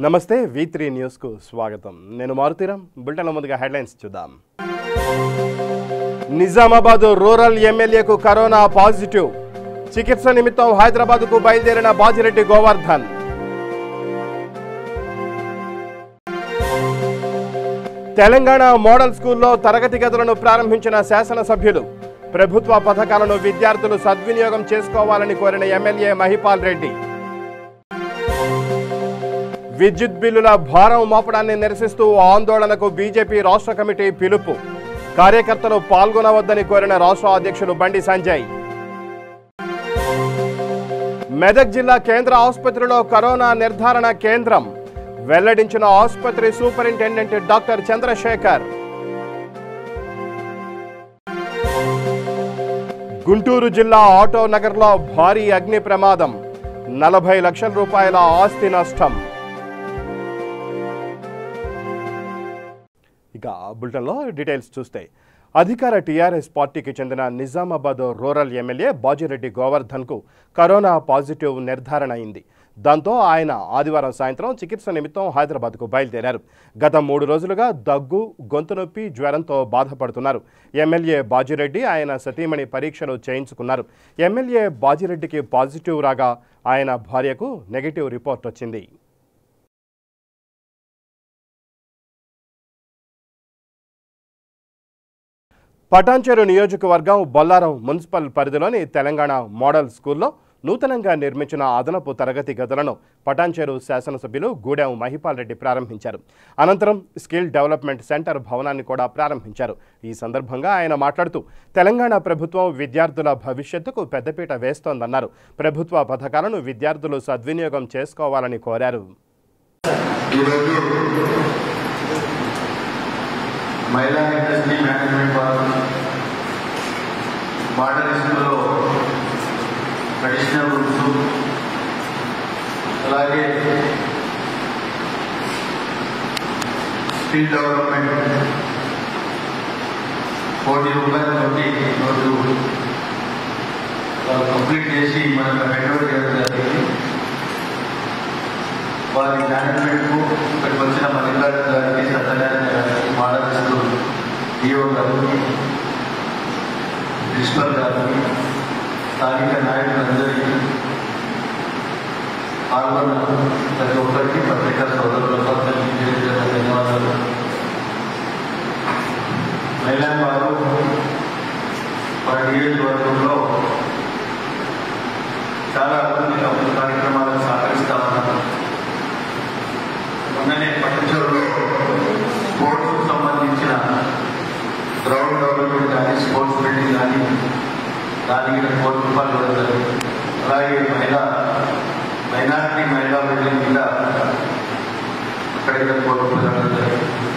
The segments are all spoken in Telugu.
నమస్తే V3 న్యూస్ కు స్వాగతం. నేను మారుతీరామ్. బులెటిన్ లో ముందుగా హెడ్లైన్స్ చూద్దాం. నిజామాబాద్ రూరల్ ఎమ్మెల్యేకు కరోనా పాజిటివ్. చికిత్స నిమిత్తం హైదరాబాద్కు బయలుదేరిన బాజిరెడ్డి గోవర్ధన్. తెలంగాణ మోడల్ స్కూల్లో తరగతి గదులను ప్రారంభించిన శాసనసభ్యులు. ప్రభుత్వ పథకాలను విద్యార్థులు సద్వినియోగం చేసుకోవాలని కోరిన ఎమ్మెల్యే మహిపాల్ రెడ్డి. విద్యుత్ బిల్లుల భారం మోపడాన్ని నిరసిస్తూ ఆందోళనకు బీజేపీ రాష్ట్ర కమిటీ పిలుపు. కార్యకర్తలు పాల్గొనవద్దని కోరిన రాష్ట్ర అధ్యక్షులు బండి సంజయ్. మెదక్ జిల్లా కేంద్ర ఆసుపత్రిలో కరోనా నిర్ధారణ కేంద్రం. వెల్లడించిన ఆసుపత్రి సూపరింటెండెంట్ డాక్టర్ చంద్రశేఖర్. గుంటూరు జిల్లా ఆటో నగర్లో భారీ అగ్ని ప్రమాదం. 40 లక్షల రూపాయల ఆస్తి నష్టం. ఇక బులెటిన్లో డీటెయిల్స్ చూస్తే అధికార టీఆర్ఎస్ పార్టీకి చెందిన నిజామాబాద్ రూరల్ ఎమ్మెల్యే బాజిరెడ్డి గోవర్ధన్కు కరోనా పాజిటివ్ నిర్ధారణ అయింది. దాంతో ఆయన ఆదివారం సాయంత్రం చికిత్స నిమిత్తం హైదరాబాద్కు బయలుదేరారు. గత 3 రోజులుగా దగ్గు, గొంతు నొప్పి, జ్వరంతో బాధపడుతున్నారు. ఎమ్మెల్యే బాజిరెడ్డి ఆయన సతీమణి పరీక్షలు చేయించుకున్నారు. ఎమ్మెల్యే బాజిరెడ్డికి పాజిటివ్ రాగా ఆయన భార్యకు నెగిటివ్ రిపోర్ట్ వచ్చింది. పటాన్చెరు నియోజకవర్గం బొల్లారం మున్సిపల్ పరిధిలోని తెలంగాణ మోడల్ స్కూల్లో నూతనంగా నిర్మించిన అదనపు తరగతి గదులను పటాన్చెరు శాసనసభ్యులు గూడెం మహిపాల్ రెడ్డి ప్రారంభించారు. అనంతరం స్కిల్ డెవలప్మెంట్ సెంటర్ భవనాన్ని కూడా ప్రారంభించారు. ఈ సందర్భంగా ఆయన మాట్లాడుతూ తెలంగాణ ప్రభుత్వం విద్యార్థుల భవిష్యత్తుకు పెద్దపీట వేస్తోందన్నారు. ప్రభుత్వ పథకాలను విద్యార్థులు సద్వినియోగం చేసుకోవాలని కోరారు. महिला इंडस्ट्री मैनेजमेंट वालों मॉडल स्कूल ट्रेडिशनल रूम्स అలాగే స్కిల్ డెవలప్మెంట్ ₹1,00,000 నోటు కంప్లీట్ చేసి మనకు హ్యాండ్ ఓవర్ చేయడం జరిగింది. వారి మేనేజ్మెంట్కు ఇక్కడికి వచ్చిన మల్లికార్జున గారికి, సత్యనారాయణ గారికి, మోడల్ స్కూల్ డిఓ గారికి, ప్రిన్సిపల్ గారికి, స్థానిక నాయకులందరికీ, పాల్గొన్న ప్రతి ఒక్కరికి, పత్రికా సోదరులకు ధన్యవాదాలు. మహిళా వారు వారి నియోజకవర్గంలో చాలా అభివృద్ధి కార్యక్రమాలకు సహకరిస్తా ఉన్నారు. మొన్ననే పట్టణంలో స్పోర్ట్స్కు సంబంధించిన గ్రౌండ్ డెవలప్మెంట్ కానీ, స్పోర్ట్స్ బిల్డింగ్ కానీ దానికి ₹1,00,000 ఇవ్వడం జరిగింది. అలాగే మైనారిటీ మహిళా బిల్డింగ్ మీద అక్కడికి ₹1,00,000 ఇవ్వడం జరిగింది.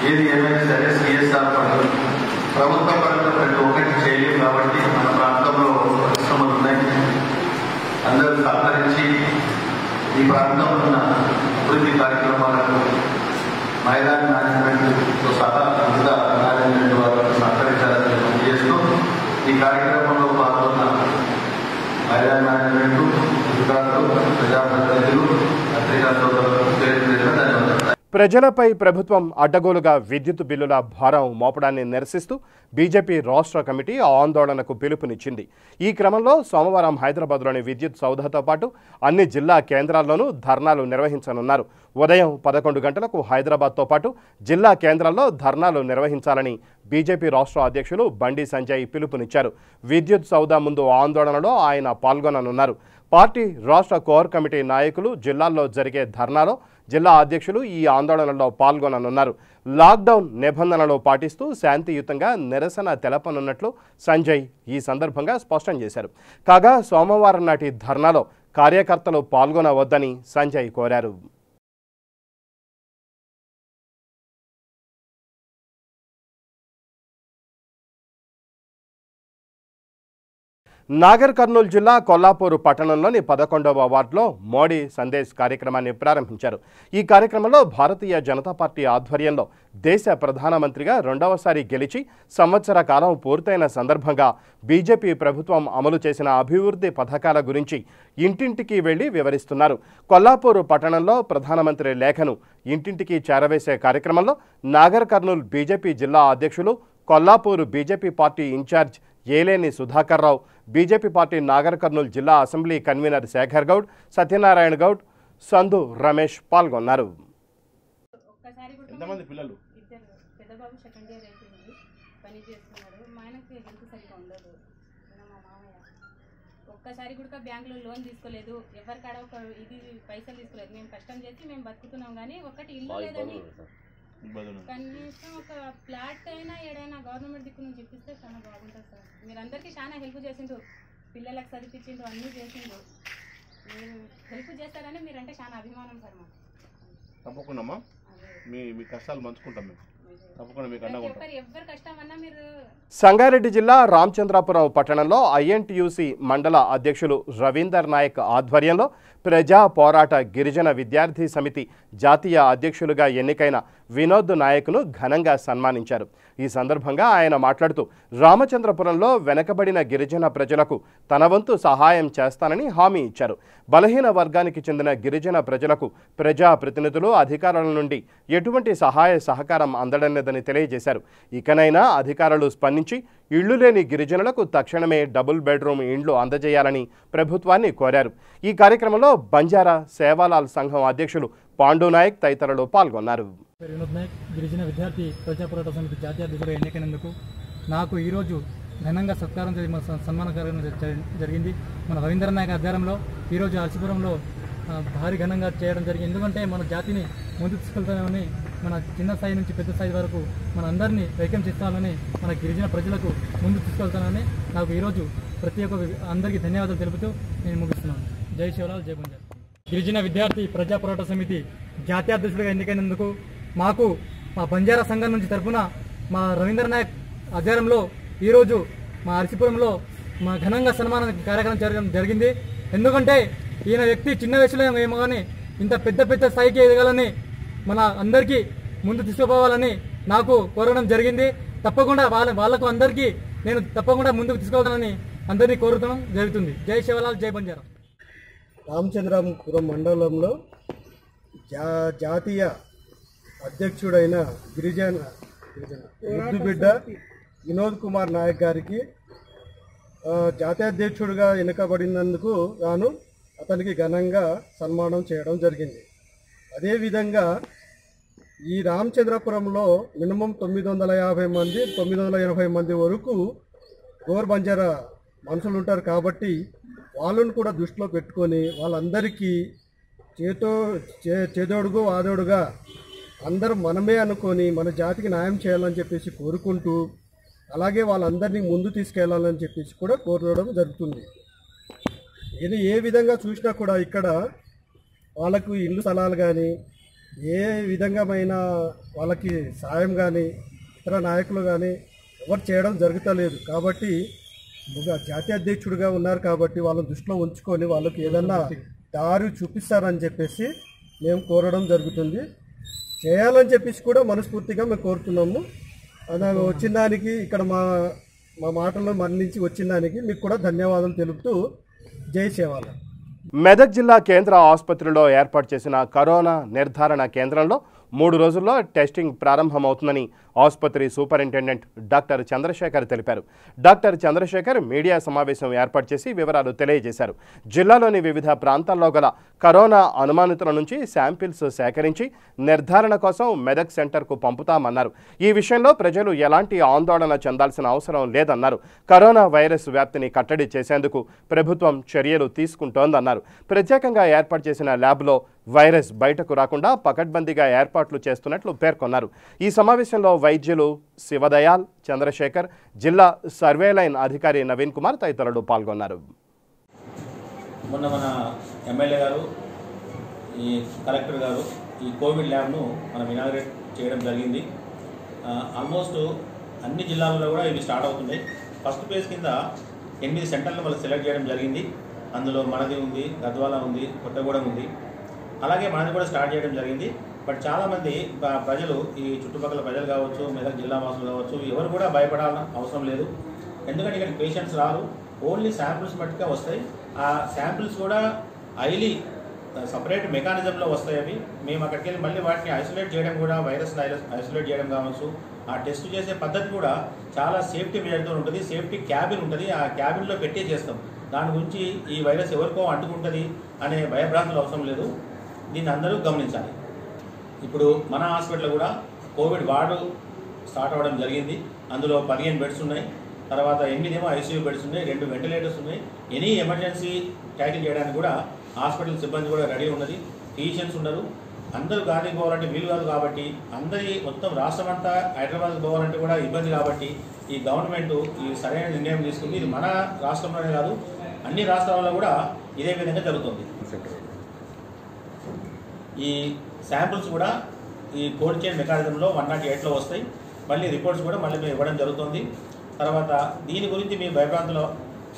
ఏది ఏమైనా సరే సిఎస్ఆర్ పనులు ప్రభుత్వ పనులు ప్రతి ఒక్కటి చేయలేము కాబట్టి మన ప్రాంతంలో పరిశ్రమలు ఉన్నాయి. అందరూ సహకరించి ఈ ప్రాంతంలో ఉన్న అభివృద్ధి కార్యక్రమాలకు మహిళా మేనేజ్మెంట్తో సహా అంతా మేనేజ్మెంట్ వారికి సహకరించాలని చేస్తూ ఈ కార్యక్రమంలో పాల్గొన్న మహిళా మేనేజ్మెంట్, అధికారులు, ప్రజాప్రతినిధులు, పత్రికా సోదరులకు ధన్యవాదాలు. ప్రజలపై ప్రభుత్వం అడ్డగోలుగా విద్యుత్ బిల్లుల భారం మోపడాన్ని నిరసిస్తూ బీజేపీ రాష్ట్ర కమిటీ ఆందోళనకు పిలుపునిచ్చింది. ఈ క్రమంలో సోమవారం హైదరాబాద్లోని విద్యుత్ సౌధతో పాటు అన్ని జిల్లా కేంద్రాల్లోనూ ధర్నాలు నిర్వహించనున్నారు. ఉదయం 11 గంటలకు హైదరాబాద్తో పాటు జిల్లా కేంద్రాల్లో ధర్నాలు నిర్వహించాలని బీజేపీ రాష్ట్ర అధ్యక్షులు బండి సంజయ్ పిలుపునిచ్చారు. విద్యుత్ సౌధ ముందు ఆందోళనలో ఆయన పాల్గొననున్నారు. పార్టీ రాష్ట్ర కోర్ కమిటీ నాయకులు జిల్లాల్లో జరిగే ధర్నాలో జిల్లా అధ్యక్షులు ఈ ఆందోళనలో పాల్గొననున్నారు. లాక్డౌన్ నిబంధనలు పాటిస్తూ శాంతియుతంగా నిరసన తెలపనున్నట్లు సంజయ్ ఈ సందర్భంగా స్పష్టం చేశారు. కాగా సోమవారం నాటి ధర్నాలో కార్యకర్తలు పాల్గొనవద్దని సంజయ్ కోరారు. నాగర్ కర్నూలు జిల్లా కొల్లాపూర్ పట్టణంలోని 11వ వార్డులో మోడీ సందేశ్ కార్యక్రమాన్ని ప్రారంభించారు. ఈ కార్యక్రమంలో భారతీయ జనతా పార్టీ ఆధ్వర్యంలో దేశ ప్రధానమంత్రిగా రెండవసారి గెలిచి సంవత్సర కాలం పూర్తయిన సందర్భంగా బీజేపీ ప్రభుత్వం అమలు చేసిన అభివృద్ధి పథకాల గురించి ఇంటింటికి వెళ్లి వివరిస్తున్నారు. కొల్లాపూర్ పట్టణంలో ప్రధానమంత్రి లేఖను ఇంటింటికి చేరవేసే కార్యక్రమంలో నాగర్ కర్నూలు బీజేపీ జిల్లా అధ్యక్షులు, Kollapur BJP party in-charge Eleni Sudhakar Rao, BJP party Nagarkurnool జిల్లా అసెంబ్లీ కన్వీనర్ శేఖర్ గౌడ్, సత్యనారాయణ గౌడ్, సంధు రమేష్ పాల్గొన్నారు. ఎంతమంది పిల్లలు? పెద్దబాబు సెకండ్ ఇయర్ అయిపోయింది, పని చేస్తున్నాడు. మా ఆయనకి హెల్త్ సరిగా ఉండదు. మా మామయ్య ఒక్కసారి కూడా బ్యాంకులో లోన్ తీసుకోలేదు, ఎవరి కాడ ఒక ఇది పైసలు తీసుకోలేదు. మేము కష్టం చేసి మేము బతుకుతున్నాం, కానీ ఒకటి ఇల్లు లేదని కనీసం ఒక ఫ్లాట్ అయినా ఏడైనా గవర్నమెంట్ దిక్కు నుంచి ఇప్పిస్తే చాలా బాగుంటుంది సార్. మీరు అందరికీ చాలా హెల్ప్ చేసిండ్రు, పిల్లలకు చదివించిండ్రు, అన్నీ చేసిండ్రు. మీరు హెల్ప్ చేస్తారని మీరంటే చాలా అభిమానం సార్ మాకు. తప్పకుండా మీ కష్టాలు పంచుకుంటాం మేము. సంగారెడ్డి జిల్లా రామచంద్రాపురం పట్టణంలో ఐఎన్టీయూసీ మండల అధ్యక్షులు రవీందర్ నాయక్ ఆధ్వర్యంలో ప్రజా పోరాట గిరిజన విద్యార్థి సమితి జాతీయ అధ్యక్షులుగా ఎన్నికైన వినోద్ నాయక్ను ఘనంగా సన్మానించారు. ఈ సందర్భంగా ఆయన మాట్లాడుతూ రామచంద్రపురంలో వెనకబడిన గిరిజన ప్రజలకు తన వంతు సహాయం చేస్తానని హామీ ఇచ్చారు. బలహీన వర్గానికి చెందిన గిరిజన ప్రజలకు ప్రజాప్రతినిధులు, అధికారుల నుండి ఎటువంటి సహాయ సహకారం అందడలేదని తెలియజేశారు. ఇకనైనా అధికారులు స్పందించి ఇళ్లు లేని గిరిజనులకు తక్షణమే డబుల్ బెడ్రూమ్ ఇండ్లు అందజేయాలని ప్రభుత్వాన్ని కోరారు. ఈ కార్యక్రమంలో బంజారా సేవాలాల్ సంఘం అధ్యక్షులు పాండు నాయక్ తదితరులు పాల్గొన్నారు. వినోద్ నాయక్, గిరిజన విద్యార్థి ప్రజా పోరాట సమితి జాతీయ అధ్యక్షులుగా ఎన్నికైనందుకు నాకు ఈరోజు ఘనంగా సత్కారం సన్మాన కార్యక్రమం జరిగింది. మన రవీంద్ర నాయక్ ఆధ్వర్యంలో ఈరోజు అలసిపురంలో భారీ ఘనంగా చేయడం జరిగింది. ఎందుకంటే మన జాతిని ముందుకు తీసుకెళ్తామని, మన చిన్న స్థాయి నుంచి పెద్ద స్థాయి వరకు మన అందరినీ ఐక్యం చేస్తామని, మన గిరిజన ప్రజలకు ముందుకు తీసుకెళ్తానని నాకు ఈరోజు ప్రతి ఒక్క అందరికీ ధన్యవాదాలు తెలుపుతూ నేను ముగిస్తున్నాను. జై శివలాల్, జై బంజారా. గిరిజన విద్యార్థి ప్రజా పోరాట సమితి జాతీయ అధ్యక్షుడిగా ఎన్నికైనందుకు మాకు మా బంజారా సంఘం నుంచి తరఫున మా రవీంద్ర నాయక్ ఆధ్వర్యంలో ఈరోజు మా అలసిపురంలో మా ఘనంగా సన్మాన కార్యక్రమం జరిగింది. ఎందుకంటే ఈయన వ్యక్తి చిన్న వయసులో ఏమో కానీ ఇంత పెద్ద స్థాయికి ఎదగాలని, మన అందరికీ ముందు తీసుకుపోవాలని నాకు కోరడం జరిగింది. తప్పకుండా వాళ్ళకు అందరికీ నేను తప్పకుండా ముందుకు తీసుకుపోతానని అందరినీ కోరడం జరుగుతుంది. జై శివలాల్, జై బంజారా. రామచంద్రాపురం మండలంలో జాతీయ అధ్యక్షుడైన గిరిజన ముద్దుబిడ్డ వినోద్ కుమార్ నాయక్ గారికి జాతీయ అధ్యక్షుడిగా ఎన్నికబడినందుకు గాను అతనికి ఘనంగా సన్మానం చేయడం జరిగింది. అదేవిధంగా ఈ రామచంద్రపురంలో మినిమం 950 మంది 980 మంది వరకు గోర్ బంజారా మనుషులు ఉంటారు. కాబట్టి వాళ్ళను కూడా దృష్టిలో పెట్టుకొని వాళ్ళందరికీ చేదోడుగా వాదోడుగా అందరూ మనమే అనుకొని మన జాతికి న్యాయం చేయాలని చెప్పేసి కోరుకుంటూ, అలాగే వాళ్ళందరినీ ముందు తీసుకెళ్లాలని చెప్పేసి కూడా కోరడం జరుగుతుంది. ఇది ఏ విధంగా చూసినా కూడా ఇక్కడ వాళ్ళకు ఇల్లు స్థలాలు కానీ ఏ విధంగామైన వాళ్ళకి సాయం కానీ ఇతర నాయకులు కానీ ఎవరు చేయడం జరుగుతలేదు. కాబట్టి జాతీయ అధ్యక్షుడిగా ఉన్నారు కాబట్టి వాళ్ళని దృష్టిలో ఉంచుకొని వాళ్ళకి ఏదన్నా దారి చూపిస్తారని చెప్పేసి మేము కోరడం జరుగుతుంది. చేయాలని చెప్పేసి కూడా మనస్ఫూర్తిగా మేము కోరుతున్నాము. అలాగే వచ్చిన దానికి ఇక్కడ మా మాటల్లో మరణించి వచ్చిన దానికి మీకు కూడా ధన్యవాదాలు తెలుపుతూ జై శివాల. మెదక్ జిల్లా కేంద్ర ఆసుపత్రిలో ఏర్పాటు చేసిన కరోనా నిర్ధారణ కేంద్రంలో 3 రోజుల్లో టెస్టింగ్ ప్రారంభమవుతుందని ఆసుపత్రి సూపరింటెండెంట్ డాక్టర్ చంద్రశేఖర్ తెలిపారు. డాక్టర్ చంద్రశేఖర్ మీడియా సమావేశం ఏర్పాటు చేసి వివరాలు తెలియజేశారు. జిల్లాలోని వివిధ ప్రాంతాల్లో గల కరోనా అనుమానితుల నుంచి శాంపిల్స్ సేకరించి నిర్ధారణ కోసం మెదక్ సెంటర్కు పంపుతామన్నారు. ఈ విషయంలో ప్రజలు ఎలాంటి ఆందోళన చెందాల్సిన అవసరం లేదన్నారు. కరోనా వైరస్ వ్యాప్తిని కట్టడి చేసేందుకు ప్రభుత్వం చర్యలు తీసుకుంటోందన్నారు. ప్రత్యేకంగా ఏర్పాటు చేసిన ల్యాబ్లో వైరస్ బయటకు రాకుండా పకడ్బందీగా ఏర్పాట్లు చేస్తున్నట్లు పేర్కొన్నారు. ఈ సమావేశంలో వైద్యులు శివదయాల్, చంద్రశేఖర్, జిల్లా సర్వేలైన్ అధికారి నవీన్ కుమార్ తదితరులు పాల్గొన్నారు. మొన్న మన ఎమ్మెల్యే గారు, ఈ కలెక్టర్ గారు ఈ కోవిడ్ ల్యాబ్ను మనం ఇనాగ్రేట్ చేయడం జరిగింది. ఆల్మోస్ట్ అన్ని జిల్లాల్లో కూడా ఇవి స్టార్ట్ అవుతున్నాయి. ఫస్ట్ ఫేజ్ కింద 8 సెంటర్లు వాళ్ళు సెలెక్ట్ చేయడం జరిగింది. అందులో మనది ఉంది, గద్వాల ఉంది, కొత్తగూడెం ఉంది. అలాగే మనది కూడా స్టార్ట్ చేయడం జరిగింది. బట్ చాలామంది ప్రజలు, ఈ చుట్టుపక్కల ప్రజలు కావచ్చు, మెదక్ జిల్లా వాసులు కావచ్చు, ఎవరు కూడా భయపడాల్సిన అవసరం లేదు. ఎందుకంటే ఇక్కడ పేషెంట్స్ రారు, ఓన్లీ శాంపిల్స్ మట్టుగా వస్తాయి. ఆ శాంపిల్స్ కూడా హైలీ సపరేట్ మెకానిజంలో వస్తాయి. అవి మేము అక్కడికి వెళ్ళి మళ్ళీ వాటిని ఐసోలేట్ చేయడం కూడా, వైరస్ ఐసోలేట్ చేయడం కావచ్చు, ఆ టెస్ట్ చేసే పద్ధతి కూడా చాలా సేఫ్టీ మెజర్తో ఉంటుంది. సేఫ్టీ క్యాబిన్ ఉంటుంది, ఆ క్యాబిన్లో పెట్టే చేస్తాం. దాని గురించి ఈ వైరస్ ఎవరికో అంటుకుంటుంది అనే భయభ్రాంతులు అవసరం లేదు. దీన్ని అందరూ గమనించాలి. ఇప్పుడు మన హాస్పిటల్ కూడా కోవిడ్ వార్డు స్టార్ట్ అవ్వడం జరిగింది. అందులో 15 బెడ్స్ ఉన్నాయి. తర్వాత 8 ఐసీయూ బెడ్స్ ఉన్నాయి, 2 వెంటిలేటర్స్ ఉన్నాయి. ఎనీ ఎమర్జెన్సీ ట్యాకిల్ చేయడానికి కూడా హాస్పిటల్ సిబ్బంది కూడా రెడీ ఉన్నది. ఫిజిషియన్స్ ఉన్నారు. అందరూ గాలికి పోవాలంటే వీలు కాదు కాబట్టి, అందరి మొత్తం రాష్ట్రం అంతా హైదరాబాద్కి పోవాలంటే కూడా ఇబ్బంది కాబట్టి, ఈ గవర్నమెంట్ ఈ సరైన నిర్ణయం తీసుకుంది. ఇది మన రాష్ట్రంలోనే కాదు, అన్ని రాష్ట్రాల్లో కూడా ఇదే విధంగా జరుగుతుంది. ఈ శాంపుల్స్ కూడా ఈ కోల్డ్ చైన్ మెకానిజంలో 108లో వస్తాయి. మళ్ళీ రిపోర్ట్స్ కూడా మళ్ళీ మేము ఇవ్వడం జరుగుతుంది. తర్వాత దీని గురించి మీ భయభ్రాంతులు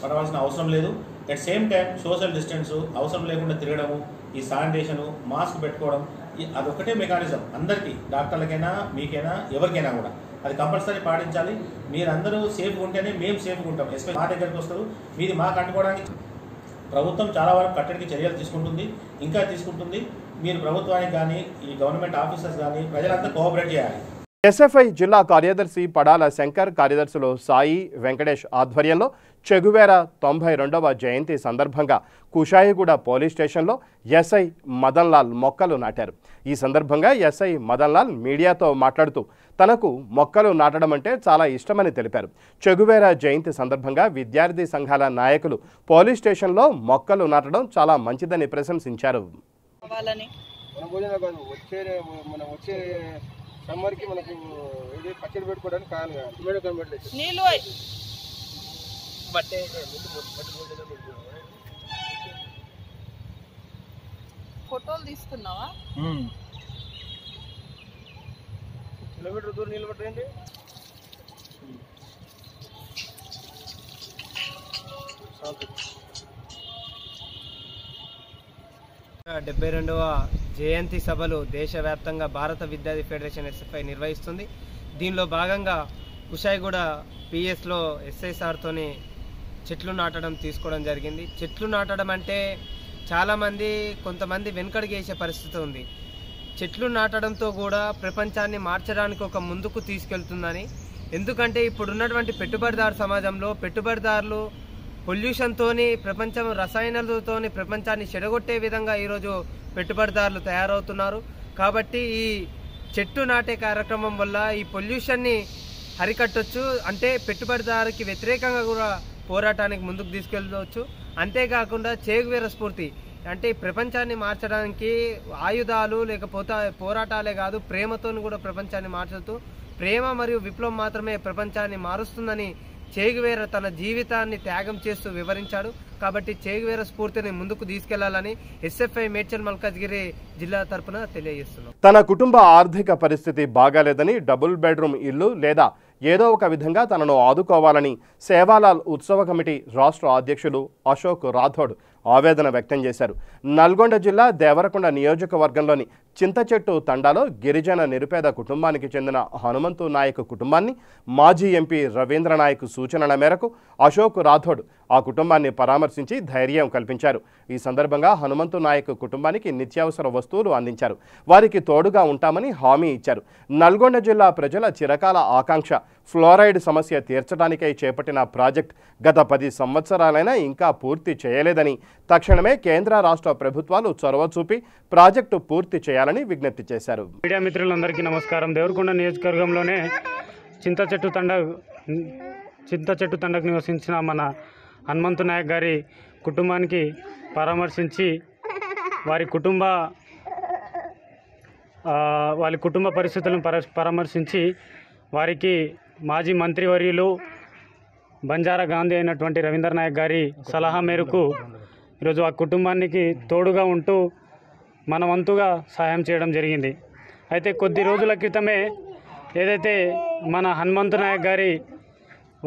పడవలసిన అవసరం లేదు. At same time social distance, అవసరం లేకుండా తిరగడము, ఈ శానిటేషను, మాస్క్ పెట్టుకోవడం, అదొక్కటే మెకానిజం. అందరికీ, డాక్టర్లకైనా, మీకైనా, ఎవరికైనా కూడా అది కంపల్సరీ పాటించాలి. మీరందరూ సేఫ్గా ఉంటేనే మేము సేఫ్గా ఉంటాం. ఎస్పెషల్ మా దగ్గరికి వస్తారు. మీది మాకు అంటుకోవడానికి ప్రభుత్వం చాలా వరకు కట్టడికి చర్యలు తీసుకుంటుంది, ఇంకా తీసుకుంటుంది. మీరు ప్రభుత్వానికి కానీ, ఈ గవర్నమెంట్ ఆఫీసర్స్ కానీ ప్రజలంతా కోఆపరేట్ చేయాలి. ఎస్ఎఫ్ఐ జిల్లా కార్యదర్శి పడాల శంకర్, కార్యదర్శులు సాయి, వెంకటేష్ ఆధ్వర్యంలో చెగువేర 92వ జయంతి సందర్భంగా కుషాయిగూడ పోలీస్ స్టేషన్లో ఎస్ఐ మదన్ లాల్ మొక్కలు నాటారు. ఈ సందర్భంగా ఎస్ఐ మదన్ లాల్ మీడియాతో మాట్లాడుతూ తనకు మొక్కలు నాటడం అంటే చాలా ఇష్టమని తెలిపారు. చెగువేర జయంతి సందర్భంగా విద్యార్థి సంఘాల నాయకులు పోలీస్ స్టేషన్లో మొక్కలు నాటడం చాలా మంచిదని ప్రశంసించారు. సమ్మర్కి మనకు ఇది పచ్చడి పెట్టుకోవడానికి కావాలి. నీళ్ళు ఫోటోలు తీసుకున్నావా? కిలోమీటర్ దూరం నీళ్ళు పట్టండి. 72వ జయంతి సభలు దేశవ్యాప్తంగా భారత విద్యార్థి ఫెడరేషన్ ఎస్ఎఫ్ఐ నిర్వహిస్తుంది. దీనిలో భాగంగా కుషాయిగూడ పిఎస్లో ఎస్ఐ సార్తోని చెట్లు నాటడం తీసుకోవడం జరిగింది. చెట్లు నాటడం అంటే చాలామంది కొంతమంది వెనుకడుగేసే పరిస్థితి ఉంది. చెట్లు నాటడంతో కూడా ప్రపంచాన్ని మార్చడానికి ఒక ముందుకు తీసుకెళ్తుందని. ఎందుకంటే ఇప్పుడున్నటువంటి పెట్టుబడిదారు సమాజంలో పెట్టుబడిదారులు పొల్యూషన్తోని, ప్రపంచం రసాయనాలతోని ప్రపంచాన్ని చెడగొట్టే విధంగా ఈరోజు పెట్టుబడిదారులు తయారవుతున్నారు. కాబట్టి ఈ చెట్టు నాటే కార్యక్రమం వల్ల ఈ పొల్యూషన్ని హరికట్టొచ్చు. అంటే పెట్టుబడిదారుకి వ్యతిరేకంగా కూడా పోరాటానికి ముందుకు తీసుకెళ్ళవచ్చు. అంతేకాకుండా చేగువేర స్ఫూర్తి అంటే ప్రపంచాన్ని మార్చడానికి ఆయుధాలు లేకపోతే పోరాటాలే కాదు, ప్రేమతోని కూడా ప్రపంచాన్ని మార్చుతూ, ప్రేమ మరియు విప్లవం మాత్రమే ప్రపంచాన్ని మారుస్తుందని చేగువేర తన జీవితాన్ని త్యాగం చేస్తూ వివరించాడు. కాబట్టి చేగువేర స్ఫూర్తిని ముందుకు తీసుకెళ్లాలని ఎస్ఎఫ్ఐ మేడ్చల్ మల్కాజ్గిరి జిల్లా తరపున తెలియజేస్తున్నాం. తన కుటుంబ ఆర్థిక పరిస్థితి బాగాలేదని డబుల్ బెడ్రూమ్ ఇల్లు లేదా ఏదో ఒక విధంగా తనను ఆదుకోవాలని సేవాలాల్ ఉత్సవ కమిటీ రాష్ట్ర అధ్యక్షులు అశోక్ రాథోడ్ ఆవేదన వ్యక్తం చేశారు. నల్గొండ జిల్లా దేవరకొండ నియోజకవర్గంలోని చింతచెట్టు తండాలో గిరిజన నిరుపేద కుటుంబానికి చెందిన హనుమంతు నాయక్ కుటుంబాన్ని మాజీ ఎంపీ రవీంద్ర నాయక్ సూచనల మేరకు అశోక్ రాథోడ్ ఆ కుటుంబాన్ని పరామర్శించి ధైర్యం కల్పించారు. ఈ సందర్భంగా హనుమంతు నాయక్ కుటుంబానికి నిత్యావసర వస్తువులు అందించారు. వారికి తోడుగా ఉంటామని హామీ ఇచ్చారు. నల్గొండ జిల్లా ప్రజల చిరకాల ఆకాంక్ష ఫ్లోరైడ్ సమస్య తీర్చడానికై చేపట్టిన ప్రాజెక్ట్ గత 10 సంవత్సరాలైనా ఇంకా పూర్తి చేయలేదని, తక్షణమే కేంద్ర రాష్ట్ర ప్రభుత్వాలు చొరవ చూపి ప్రాజెక్టు పూర్తి చేయాలని విజ్ఞప్తి చేశారు. మీడియా మిత్రులందరికీ నమస్కారం. దేవరకొండ నియోజకవర్గంలోనే చింతచెట్టు తండకు నివసించిన మన హనుమంతు నాయక్ గారి కుటుంబానికి పరామర్శించి వారి కుటుంబ పరిస్థితులను పరామర్శించి వారికి మాజీ మంత్రివర్యులు బంజారా గాంధీ అయినటువంటి రవీంద్ర నాయక్ గారి సలహా మేరకు ఈరోజు ఆ కుటుంబానికి తోడుగా ఉంటూ మన వంతుగా సహాయం చేయడం జరిగింది. అయితే కొద్ది రోజుల క్రితమే ఏదైతే మన హనుమంతు నాయక్ గారి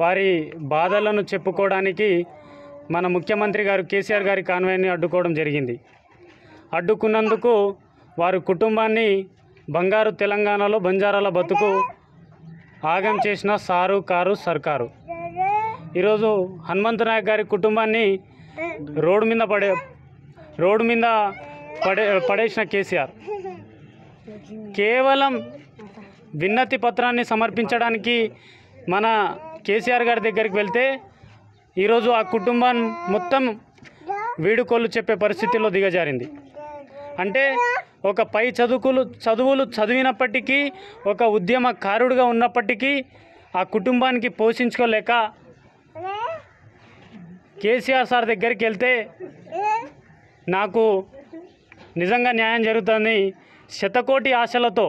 వారి బాధలను చెప్పుకోవడానికి మన ముఖ్యమంత్రి గారు కేసీఆర్ గారి కాన్వాయ్ని అడ్డుకోవడం జరిగింది. అడ్డుకున్నందుకు వారి కుటుంబాన్ని బంగారు తెలంగాణలో బంజారాల బతుకు ఆగం చేసిన సారు కారు సర్కారు. ఈరోజు హనుమంతు నాయక్ గారి కుటుంబాన్ని రోడ్డు మీద పడేసిన కేసీఆర్ కేవలం విన్నతి పత్రాన్ని సమర్పించడానికి మన కేసీఆర్ గారి దగ్గరికి వెళ్తే ఈరోజు ఆ కుటుంబం మొత్తం వీడుకోలు చెప్పే పరిస్థితిలో దిగజారింది. అంటే ఒక పై చదువులు చదివినప్పటికీ, ఒక ఉద్యమకారుడిగా ఉన్నప్పటికీ ఆ కుటుంబానికి పోషించుకోలేక కేసీఆర్ సార్ దగ్గరికి వెళ్తే నాకు నిజంగా న్యాయం జరుగుతుంది, శతకోటి ఆశలతో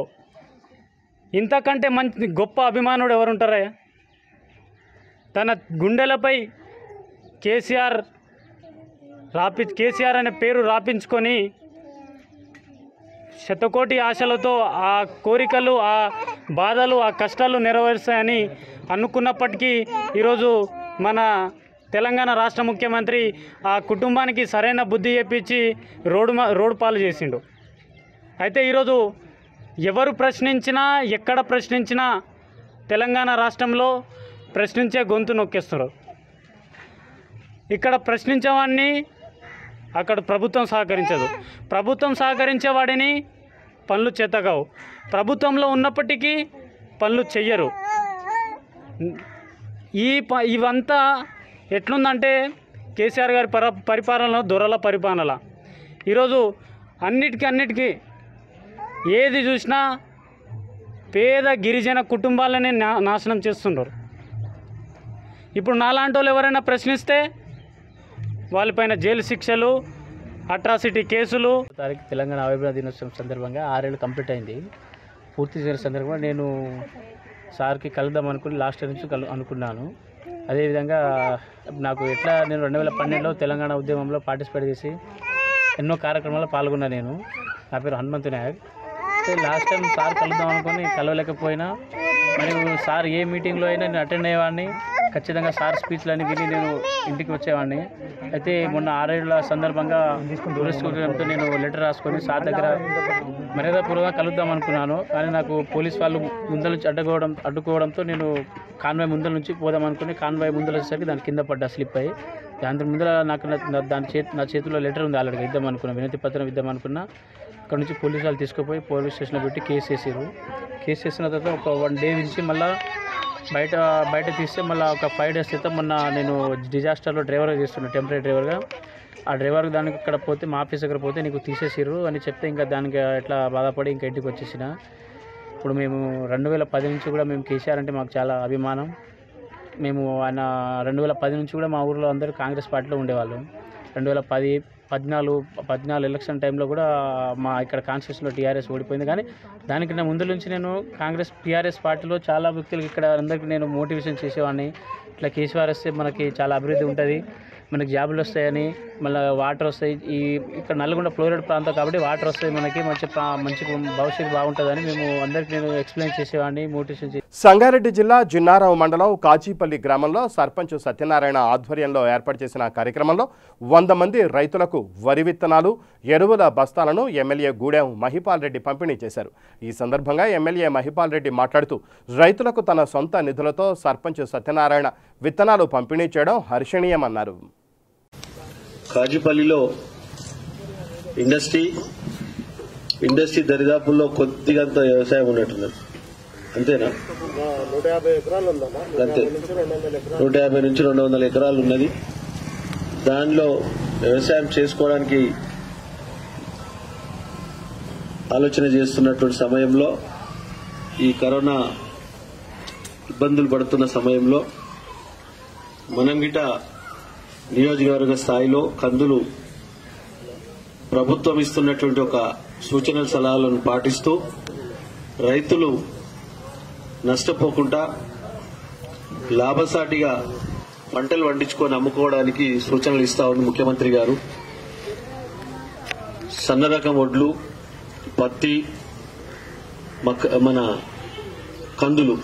ఇంతకంటే మంచి గొప్ప అభిమానుడు ఎవరుంటారా? తన గుండెలపై కేసీఆర్ అనే పేరు రాపించుకొని శతకోటి ఆశలతో ఆ కోరికలు, ఆ బాధలు, ఆ కష్టాలు నెరవేరుస్తాయని అనుకున్నప్పటికీ ఈరోజు మన తెలంగాణ రాష్ట్ర ముఖ్యమంత్రి ఆ కుటుంబానికి సరైన బుద్ధి చెప్పించి రోడ్డు పాలు చేసిండు. అయితే ఈరోజు ఎవరు ప్రశ్నించినా, ఎక్కడ ప్రశ్నించినా తెలంగాణ రాష్ట్రంలో ప్రశ్నించే గొంతు నొక్కేస్తున్నారు. ఇక్కడ ప్రశ్నించేవాడిని అక్కడ ప్రభుత్వం సహకరించదు. ప్రభుత్వం సహకరించే వాడిని పనులు చేతగావు. ప్రభుత్వంలో ఉన్నప్పటికీ పనులు చెయ్యరు. ఇవంతా ఎట్లుందంటే కేసీఆర్ గారి పరిపాలన దొరల పరిపాలన. ఈరోజు అన్నిటికీ ఏది చూసినా పేద గిరిజన కుటుంబాలని నాశనం చేస్తున్నారు. ఇప్పుడు నాలాంటి వాళ్ళు ఎవరైనా ప్రశ్నిస్తే వాళ్ళపైన జైలు శిక్షలు, అట్రాసిటీ కేసులు. తారీఖు తెలంగాణ ఆవిర్భావ దినోత్సవం సందర్భంగా 6 ఏళ్ళు కంప్లీట్ అయింది. పూర్తి చేసిన సందర్భంగా నేను సార్కి కలుద్దాం అనుకుని లాస్ట్ ఇయర్ నుంచి అనుకున్నాను. అదేవిధంగా నాకు నేను 2012లో తెలంగాణ ఉద్యమంలో పార్టిసిపేట్ చేసి ఎన్నో కార్యక్రమాల్లో పాల్గొన్నా. నా పేరు Hanumanthu Nayak. Last time sir కలుద్దాం అనుకుని కలవలేకపోయినా, మరియు సార్ ఏ మీటింగ్లో అయినా నేను అటెండ్ అయ్యేవాడిని. ఖచ్చితంగా సార్ స్పీచ్లన్నీ విని నేను ఇంటికి వచ్చేవాడిని. అయితే మొన్న 6 ఏళ్ల సందర్భంగా దురదృష్టంతో నేను లెటర్ రాసుకొని సార్ దగ్గర మర్యాదపూర్వకంగా కలుద్దాం అనుకున్నాను. కానీ నాకు పోలీస్ వాళ్ళు ముందర నుంచి అడ్డుకోవడంతో నేను కాన్వాయ్ ముందర నుంచి పోదాం అనుకుని కాన్వాయ్ ముందర వచ్చేసరికి దాని కింద పడ్డా, స్లిప్ అయ్యి. దాని ముందర నాకు నా చేతిలో లెటర్ ఉంది, ఆల్రెడీ ఇద్దాం అనుకున్నా, వినతి పత్రం ఇద్దాం అనుకున్నా. అక్కడ నుంచి పోలీసు వాళ్ళు తీసుకుపోయి పోలీస్ స్టేషన్లో పెట్టి కేసు వేసారు. కేసు వేసిన తర్వాత ఒక 1 డే నుంచి మళ్ళీ బయట తీస్తే మళ్ళీ ఒక 5 డేస్ క్రితం మొన్న నేను డిజాస్టర్లో డ్రైవర్గా చేస్తున్నాను, టెంపరీ డ్రైవర్గా. ఆ డ్రైవర్కి దానికి ఇక్కడ పోతే మా ఆఫీస్ దగ్గర పోతే నీకు తీసేసిర్రు అని చెప్తే ఇంకా దానికి ఎట్లా బాధపడి ఇంకా ఇంటికి వచ్చేసిన. ఇప్పుడు మేము 2010 నుంచి కూడా మేము కేసీఆర్ అంటే మాకు చాలా అభిమానం. మేము ఆయన 2010 నుంచి కూడా మా ఊరిలో అందరూ కాంగ్రెస్ పార్టీలో ఉండేవాళ్ళం. 2014 ఎలక్షన్ టైంలో కూడా మా ఇక్కడ కాన్స్టిట్యూషన్లో టీఆర్ఎస్ ఓడిపోయింది. కానీ దానికన్నా ముందు నుంచి నేను టీఆర్ఎస్ పార్టీలో చాలా వ్యక్తులకు ఇక్కడ అందరికీ నేను మోటివేషన్ చేసేవాడిని. ఇట్లా కేసీఆర్ వస్తే మనకి చాలా అభివృద్ధి ఉంటుంది, మనకి జాబులు వస్తాయని, మళ్ళీ వాటర్ వస్తాయి. ఇక్కడ నల్గొండ ఫ్లోరైడ్ ప్రాంతం కాబట్టి వాటర్ వస్తాయి, మనకి మంచి భవిష్యత్తు బాగుంటుందని మేము అందరికీ నేను ఎక్స్ప్లెయిన్ చేసేవాడిని, మోటివేషన్ చేసి. సంగారెడ్డి జిల్లా జిన్నారావు మండలం కాజీపల్లి గ్రామంలో సర్పంచ్ సత్యనారాయణ ఆధ్వర్యంలో ఏర్పాటు చేసిన కార్యక్రమంలో 100 మంది రైతులకు వరి విత్తనాలు, ఎరువుల బస్తాలను ఎమ్మెల్యే గూడెం మహిపాల్ రెడ్డి పంపిణీ చేశారు. ఈ సందర్భంగా ఎమ్మెల్యే మహిపాల్ రెడ్డి మాట్లాడుతూ రైతులకు తన సొంత నిధులతో సర్పంచ్ సత్యనారాయణ విత్తనాలు పంపిణీ చేయడం హర్షణీయమన్నారు. కాజీపల్లిలో ఇండస్ట్రీ దరిదాపుల్లో కొద్దిగా అంత వ్యవసాయం ఉన్నట్టున్నది, అంతేనా? 150 ఎకరాలు ఉందమ్మా. అంతే, 150 నుంచి 200 ఎకరాలు ఉన్నది. దానిలో వ్యవసాయం చేసుకోవడానికి ఆలోచన చేస్తున్నటువంటి సమయంలో, ఈ కరోనా ఇబ్బందులు పడుతున్న సమయంలో మనం గిట నియోజకవర్గ స్థాయిలో కందులు ప్రభుత్వం ఇస్తున్నటువంటి ఒక సూచనల సలహాలను పాటిస్తూ రైతులు నష్టపోకుండా లాభసాటిగా పంటలు పండించుకొని అమ్ముకోవడానికి సూచనలు ఇస్తా ఉంది ముఖ్యమంత్రి గారు. సన్న రకం వడ్లు, పత్తి, మన కందులు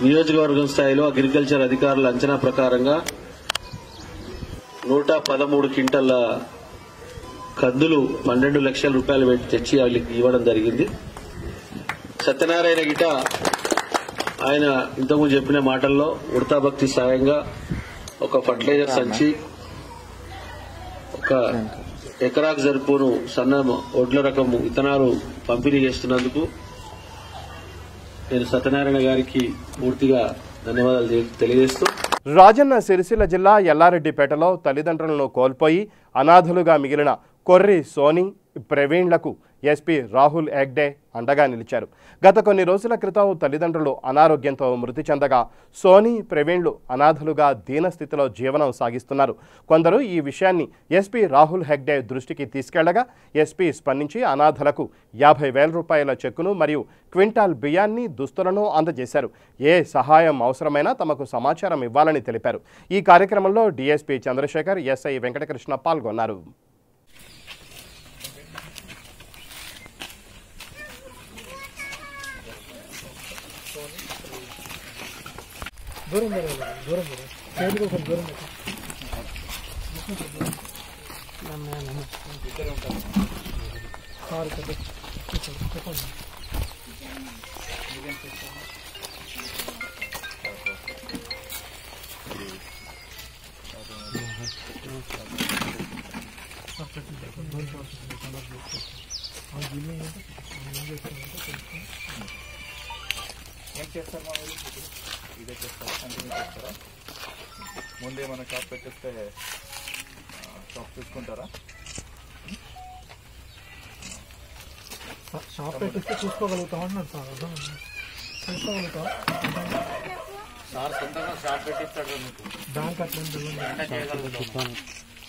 నియోజకవర్గం స్థాయిలో అగ్రికల్చర్ అధికారుల అంచనా ప్రకారంగా 113 క్వింటాల కందులు 12 లక్షల రూపాయలు పెట్టి తెచ్చి వాళ్ళకి ఇవ్వడం జరిగింది. సత్యనారాయణ గిట ఆయన ఇంతకుముందు చెప్పిన మాటల్లో ఉడతా భక్తి సాయంగా ఒక ఫర్టిలైజర్ సంచి, ఒక ఎకరాకు సరిపోను సన్న ఒడ్ల రకం విత్తనాలు పంపిణీ చేస్తున్నందుకు నేను సత్యనారాయణ గారికి పూర్తిగా ధన్యవాదాలు తెలియజేస్తూ, రాజన్న సిరిసిల్ల జిల్లా ఎల్లారెడ్డిపేటలో తల్లిదండ్రులను కోల్పోయి అనాథలుగా మిగిలిన కొర్రి సోని ప్రవీణ్లకు ఎస్పీ రాహుల్ హెగ్డే అండగా నిలిచారు. గత కొన్ని రోజుల క్రితం తల్లిదండ్రులు అనారోగ్యంతో మృతి చెందగా సోని ప్రవీణ్లు అనాథలుగా దీనస్థితిలో జీవనం సాగిస్తున్నారు. కొందరు ఈ విషయాన్ని ఎస్పీ రాహుల్ హెగ్డే దృష్టికి తీసుకెళ్లగా ఎస్పీ స్పందించి అనాథలకు 50,000 రూపాయల చెక్కును మరియు క్వింటాల్ బియ్యాన్ని, దుస్తులను అందజేశారు. ఏ సహాయం అవసరమైనా తమకు సమాచారం ఇవ్వాలని తెలిపారు. ఈ కార్యక్రమంలో డీఎస్పీ చంద్రశేఖర్, ఎస్ఐ వెంకటకృష్ణ పాల్గొన్నారు. దూరం దూరం చేతికి కొంచెం దూరం చెప్పండి. ఏం చేస్తారు మా ఇదే చేస్తారా, కంటిన్యూ చేస్తారా? ముందే మన షాప్ పెట్టేస్తే షాప్ చూసుకుంటారా? షాప్ పెట్టిస్తే చూసుకోగలుగుతాం అన్నాడు సార్. చూసుకోగలుగుతాం సార్, సొంతంగా షాప్ పెట్టిస్తాడు మీకు. బ్యాంక్ అట్లా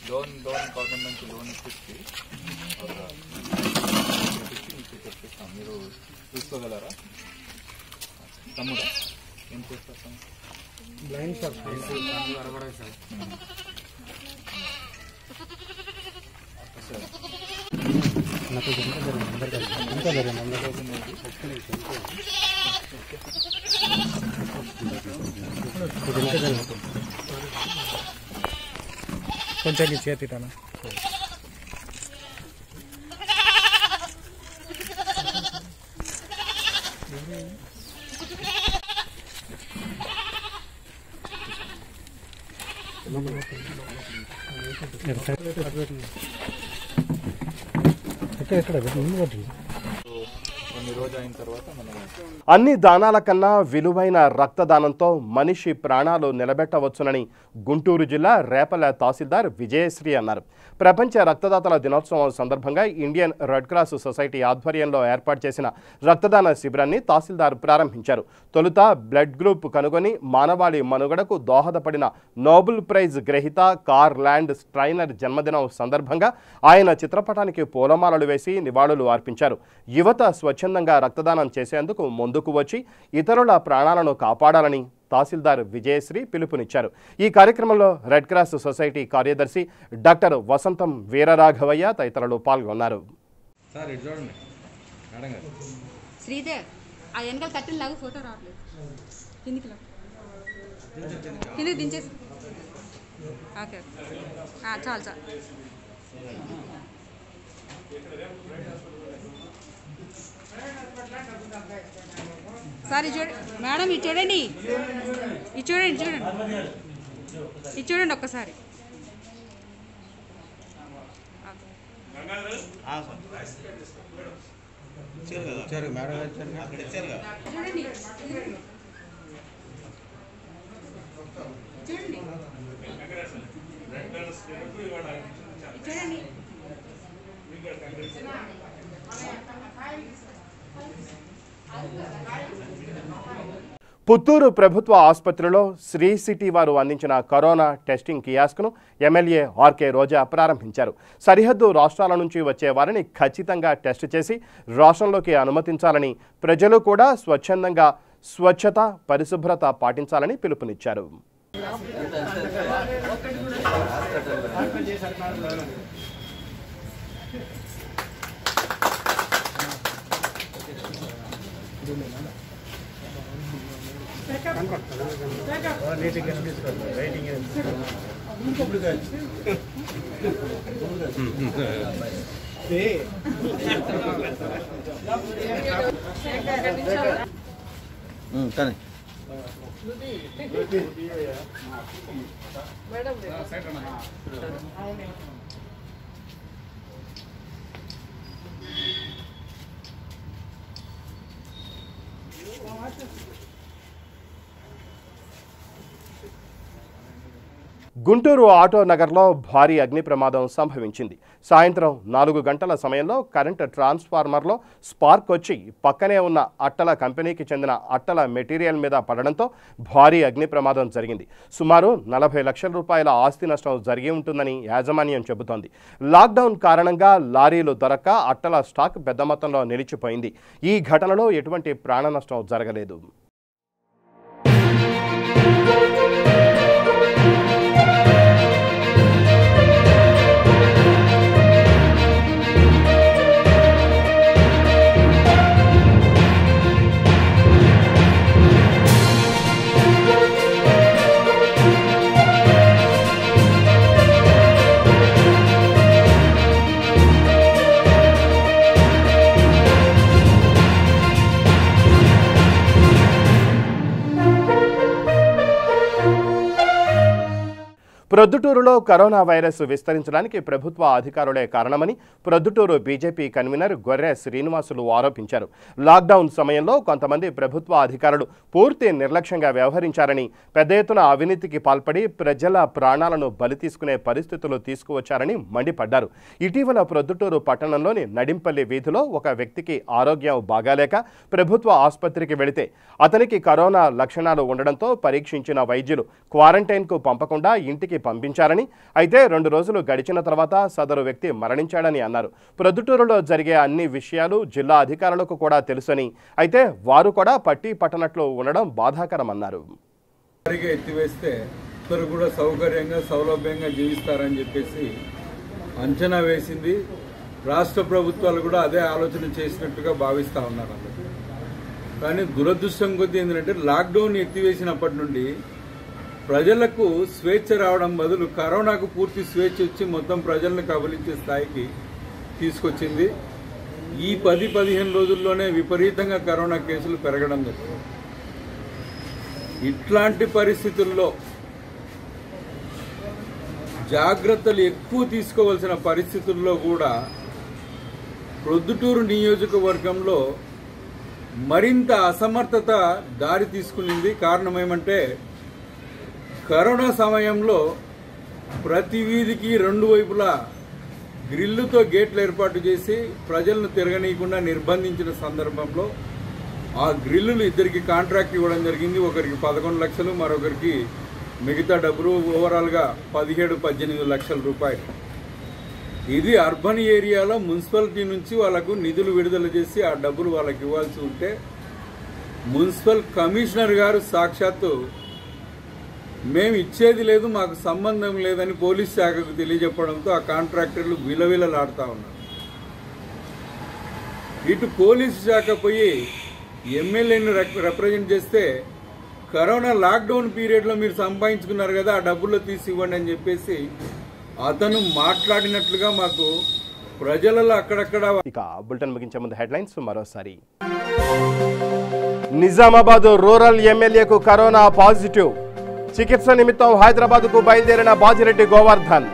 లోన్ గవర్నమెంట్ నుంచి లోన్ ఇప్పించి మీకు చెప్పిస్తాం. మీరు చూసుకోగలరా? తమ్ముడా ఏం చేస్తారు? బ్లైండ్ షాప్ కొంచెం చేతిటాను. అన్ని దానాల కన్నా విలువైన రక్తదానంతో మనిషి ప్రాణాలు నిలబెట్టవచ్చునని గుంటూరు జిల్లా రేపల తహసీల్దార్ విజయశ్రీ అన్నారు. ప్రపంచ రక్తదాతల దినోత్సవం సందర్భంగా ఇండియన్ రెడ్ క్రాస్ సొసైటీ ఆధ్వర్యంలో ఏర్పాటు చేసిన రక్తదాన శిబిరాన్ని తహసీల్దార్ ప్రారంభించారు. తొలుత బ్లడ్ గ్రూప్ కనుగొని మానవాళి మనుగడకు దోహదపడిన నోబెల్ ప్రైజ్ గ్రహీత కార్ల్ ల్యాండ్ స్ట్రైనర్ జన్మదినం సందర్భంగా ఆయన చిత్రపటానికి పూలమాలలు వేసి నివాళులు అర్పించారు. యువత స్వచ్ఛందంగా రక్తదానం చేసేందుకు ముందుకు వచ్చి ఇతరుల ప్రాణాలను కాపాడాలని తహసీల్దార్ విజయశ్రీ పిలుపునిచ్చారు. ఈ కార్యక్రమంలో రెడ్ క్రాస్ సొసైటీ కార్యదర్శి డాక్టర్ వసంతం వీరరాఘవయ్య తదితరులు పాల్గొన్నారు. శ్రీదేవ్ ఆ వెనకాల కట్టిన లాగా ఫోటో రావట్లేదు, కిందికి దించేసి. ఓకే చాలు చాలు. సార్ మేడం ఇది చూడండి, ఇది చూడండి, చూడండి, ఇది చూడండి ఒక్కసారి. చూడండి పుత్తూరు ప్రభుత్వ ఆసుపత్రిలో శ్రీ సిటీ వారు అందించిన కరోనా టెస్టింగ్ కియాస్క్ను ఎమ్మెల్యే ఆర్కే రోజా ప్రారంభించారు. సరిహద్దు రాష్ట్రాల నుంచి వచ్చే వారిని ఖచ్చితంగా టెస్ట్ చేసి రాష్ట్రంలోకి అనుమతించాలని, ప్రజలు కూడా స్వచ్ఛందంగా స్వచ్ఛత, పరిశుభ్రత పాటించాలని పిలుపునిచ్చారు. కానీ గుంటూరు ఆటో నగర్లో భారీ అగ్ని ప్రమాదం సంభవించింది. సాయంత్రం 4 గంటల సమయంలో కరెంటు ట్రాన్స్ఫార్మర్లో స్పార్క్ వచ్చి పక్కనే ఉన్న అట్టల కంపెనీకి చెందిన అట్టల మెటీరియల్ మీద పడడంతో భారీ అగ్ని ప్రమాదం జరిగింది. సుమారు 40 లక్షల రూపాయల ఆస్తి నష్టం జరిగి ఉంటుందని యాజమాన్యం చెబుతోంది. లాక్డౌన్ కారణంగా లారీలు దొరక్క అట్టల స్టాక్ పెద్ద మొత్తంలో నిలిచిపోయింది. ఈ ఘటనలో ఎటువంటి ప్రాణ నష్టం జరగలేదు. ప్రొద్దుటూరులో కరోనా వైరస్ విస్తరించడానికి ప్రభుత్వ అధికారులే కారణమని ప్రొద్దుటూరు బీజేపీ కన్వీనర్ గొర్రె శ్రీనివాసులు ఆరోపించారు. లాక్డౌన్ సమయంలో కొంతమంది ప్రభుత్వ అధికారులు పూర్తి నిర్లక్ష్యంగా వ్యవహరించారని, పెద్ద ఎత్తున అవినీతికి పాల్పడి ప్రజల ప్రాణాలను బలి తీసుకునే పరిస్థితులు తీసుకువచ్చారని మండిపడ్డారు. ఇటీవల ప్రొద్దుటూరు పట్టణంలోని నడింపల్లి వీధిలో ఒక వ్యక్తికి ఆరోగ్యం బాగాలేక ప్రభుత్వ ఆసుపత్రికి వెళితే అతనికి కరోనా లక్షణాలు ఉండడంతో పరీక్షించిన వైద్యులు క్వారంటైన్కు పంపకుండా ఇంటికి పంపించారని, అయితే 2 రోజులు గడిచిన తర్వాత సదరు వ్యక్తి మరణించాడని అన్నారు. ప్రొద్దుటూరులో జరిగే అన్ని విషయాలు జిల్లా అధికారులకు కూడా తెలుసని, అయితే వారు కూడా పట్టి పట్టనట్లు ఉండడం బాధాకరమన్నారు. ఎత్తివేస్తే ఇద్దరు కూడా సౌకర్యంగా సౌలభ్యంగా జీవిస్తారని చెప్పేసి అంచనా వేసింది. రాష్ట్ర ప్రభుత్వాలు కూడా అదే ఆలోచన చేసినట్టుగా భావిస్తూ ఉన్నారు. కానీ దురదృష్టం కొద్దీ ఏంటంటే లాక్డౌన్ ఎత్తివేసినప్పటి నుండి ప్రజలకు స్వేచ్ఛ రావడం బదులు కరోనాకు పూర్తి స్వేచ్ఛ వచ్చి మొత్తం ప్రజలను కబలించే స్థాయికి తీసుకొచ్చింది. ఈ 10-15 రోజుల్లోనే విపరీతంగా కరోనా కేసులు పెరగడం జరిగింది. ఇట్లాంటి పరిస్థితుల్లో జాగ్రత్తలు ఎక్కువ తీసుకోవాల్సిన పరిస్థితుల్లో కూడా ప్రొద్దుటూరు నియోజకవర్గంలో మరింత అసమర్థత దారి తీసుకునింది. కారణం ఏమంటే కరోనా సమయంలో ప్రతి వీధికి 2 వైపులా గ్రిల్లుతో గేట్లు ఏర్పాటు చేసి ప్రజలను తిరగనీయకుండా నిర్బంధించిన సందర్భంలో ఆ గ్రిల్లులు ఇద్దరికి కాంట్రాక్ట్ ఇవ్వడం జరిగింది. ఒకరికి 11 లక్షలు, మరొకరికి మిగతా డబ్బులు ఓవరాల్గా 17-18 లక్షల రూపాయలు. ఇది అర్బన్ ఏరియాలో మున్సిపాలిటీ నుంచి వాళ్ళకు నిధులు విడుదల చేసి ఆ డబ్బులు వాళ్ళకి ఇవ్వాల్సి ఉంటే మున్సిపల్ కమిషనర్ గారు సాక్షాత్తు మేము ఇచ్చేది లేదు, మాకు సంబంధం లేదని పోలీస్ శాఖకు తెలియజెప్పడంతో ఆ కాంట్రాక్టర్లు విలవిలలాడుతూ ఉన్నారు. ఇటు పోలీసు శాఖ పోయి ఎమ్మెల్యేని రిప్రజెంట్ చేస్తే కరోనా లాక్డౌన్ పీరియడ్లో మీరు సంపాదించుకున్నారు కదా ఆ డబ్బుల్లో తీసి ఇవ్వండి అని చెప్పేసి అతను మాట్లాడినట్లుగా మాకు ప్రజలలో అక్కడక్కడ. ఇక బులెటిన్ ముగించే ముందు హెడ్లైన్స్ మరోసారి. నిజామాబాద్ రూరల్ ఎమ్మెల్యేకు కరోనా పాజిటివ్. చికిత్స నిమిత్తం హైదరాబాద్కు బయలుదేరిన బాజిరెడ్డి గోవర్ధన్.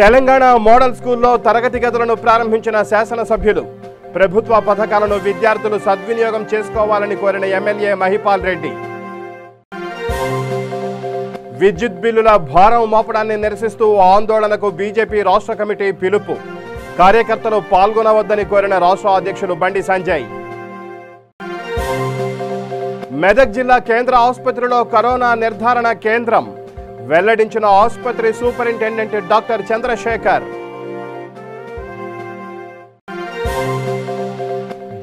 తెలంగాణ మోడల్ స్కూల్లో తరగతి గదులను ప్రారంభించిన శాసనసభ్యులు. ప్రభుత్వ పథకాలను విద్యార్థులు సద్వినియోగం చేసుకోవాలని కోరిన ఎమ్మెల్యే మహిపాల్ రెడ్డి. విద్యుత్ బిల్లుల భారం మోపడాన్ని నిరసిస్తూ ఆందోళనకు బీజేపీ రాష్ట్ర కమిటీ పిలుపు. కార్యకర్తలు పాల్గొనవద్దని కోరిన రాష్ట్ర అధ్యక్షులు బండి సంజయ్. మెదక్ జిల్లా కేంద్ర ఆసుపత్రిలో కరోనా నిర్ధారణ కేంద్రం. వెల్లడించిన ఆసుపత్రి సూపరింటెండెంట్ డాక్టర్ చంద్రశేఖర్.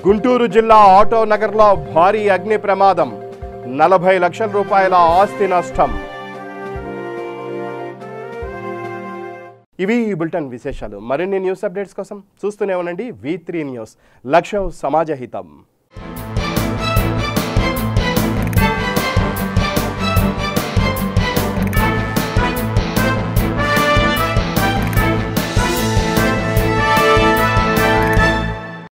గుంటూరు జిల్లా ఆటో నగర్లో భారీ అగ్ని ప్రమాదం. 40 లక్షల రూపాయల ఆస్తి నష్టం. ఇవి ఈ బులెటిన్ విశేషాలు. మరిన్ని న్యూస్ అప్డేట్స్ కోసం చూస్తూనే ఉండండి V3 న్యూస్. లక్ష్యం సమాజ హితం.